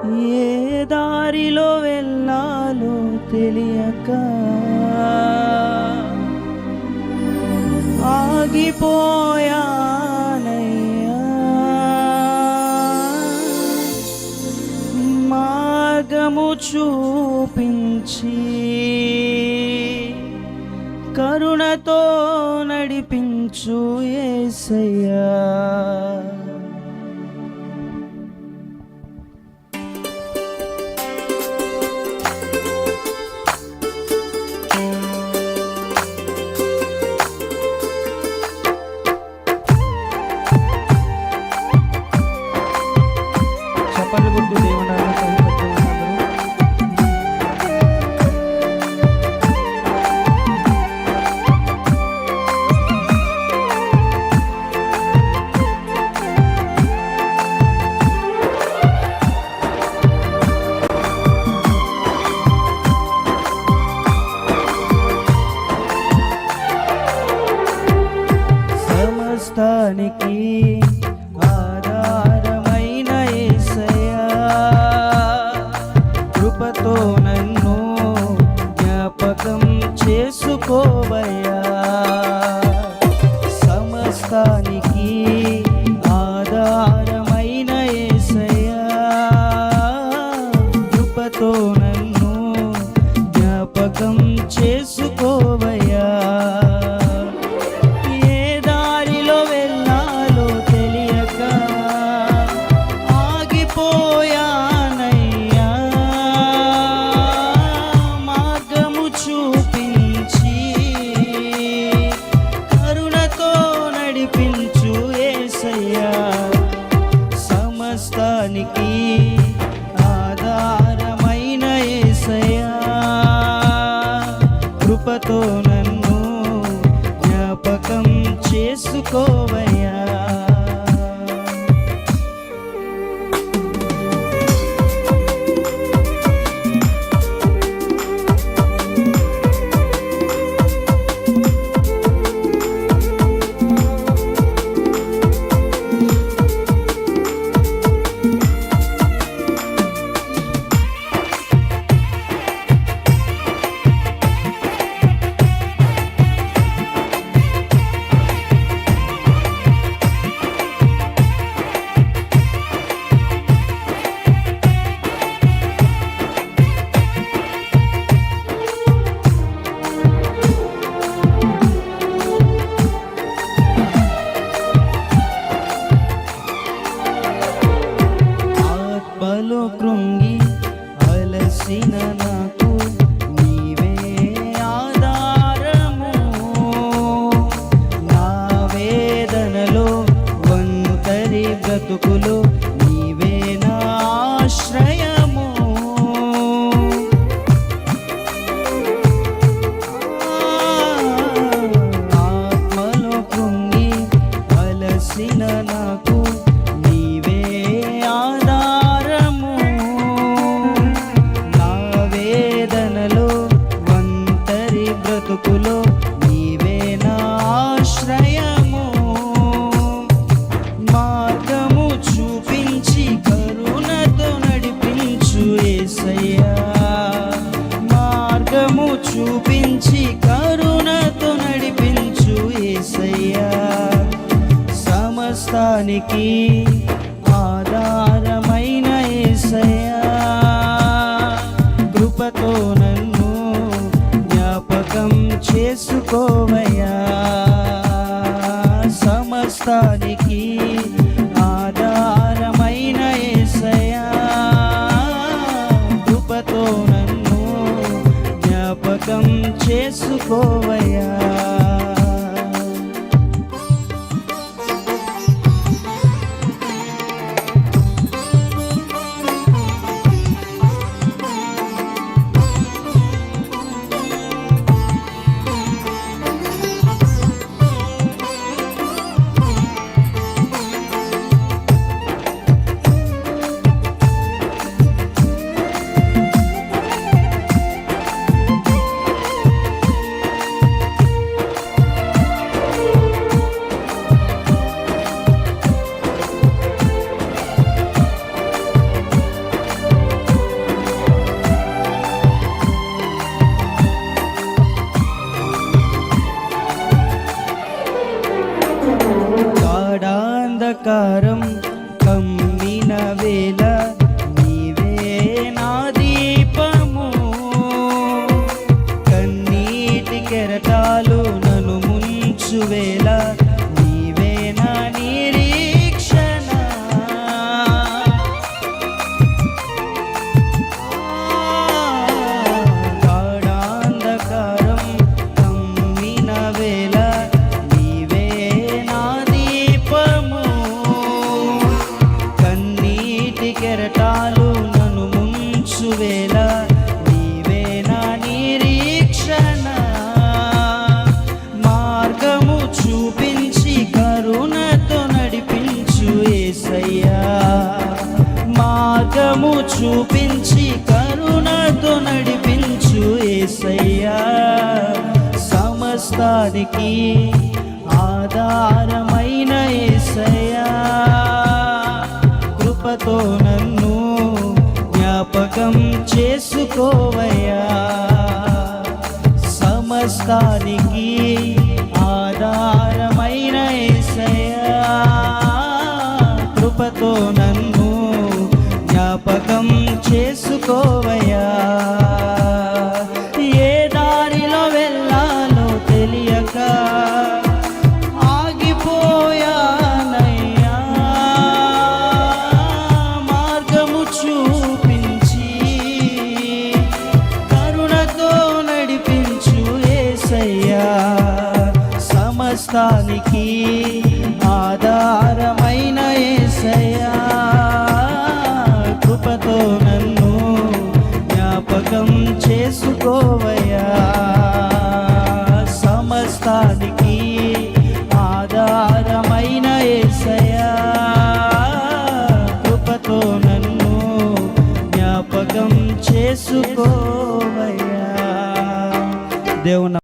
ఏ దారిలో వెళ్ళాలో తెలియక ఆగిపోయానయ్యా. మార్గము చూపించి కరుణతో నడిపించు యేసయ్యా. చప్పట్లు కొట్టు దేవునామం సమస్తానికి ఆధారమైన యేసయ్యా, కృపతో నన్ను జ్ఞాపకం చేసుకోవయ్యా. సమస్తానికి ఆధారమైన యేసయ్యా, కృపతో నన్ను జ్ఞాపకం చేసుకోవయ్యా. సమస్తానికి ఆధారమైన యేసయ్యా, కృపతో నన్ను జ్ఞాపకం చేసుకోవయ్యా. ఆత్మలో కృంగి అలసిన నాకు నీవే ఆధారము, నా వేదనలో ఒంటరి బ్రతుకులో నీవే నా ఆశ్రయము. ఆత్మలో కృంగి అలసిన నాకు నీవే ఆధారము, నా వేదనలో ఒంటరి బ్రతుకులో నీవే నా ఆశ్రయము. మార్గము చూపించి కరుణతో నడిపించు యేసయ్యా, మార్గము చూపించి కరుణతో నడిపించు యేసయ్యా. సమస్తానికి ఆధారమైన యేసయ్యా, కృపతో నన్ను జ్ఞాపకం చేసుకోవయ్యా. సమస్తానికి ఆధారమైన యేసయ్యా, కృపతో నన్ను జ్ఞాపకం చేసుకోవయ్యా. కెరటాలు నన్ను ముంచువేళ నీవే నా నిరీక్షణ. మార్గము చూపించి కరుణతో నడిపించు యేసయ్యా. మార్గము చూపించి కరుణతో నడిపించు యేసయ్యా. సమస్తానికి ఆధారమైన యేసయ్యా. కృపతో నన్ను జ్ఞాపకం చేసుకోవయ్యా. సమస్తానికి ఆధారమైన యేసయ్యా. కృపతో నన్ను జ్ఞాపకం చేసుకోవయ్యా. ఏ దారిలో వెళ్ళాలో తెలియక ఆగిపోయానయ్యా. మార్గము చూపించి కరుణతో నడిపించు యేసయ్యా. సమస్తానికి ఆధారమైన యేసయ్యా. కృపతో నన్ను జ్ఞాపకం చేసుకోవయ్యా. సమస్తానికి ఆధారమైన యేసయ్యా. కృపతో నన్ను జ్ఞాపకం చేసుకోవయ్యా. దేవుని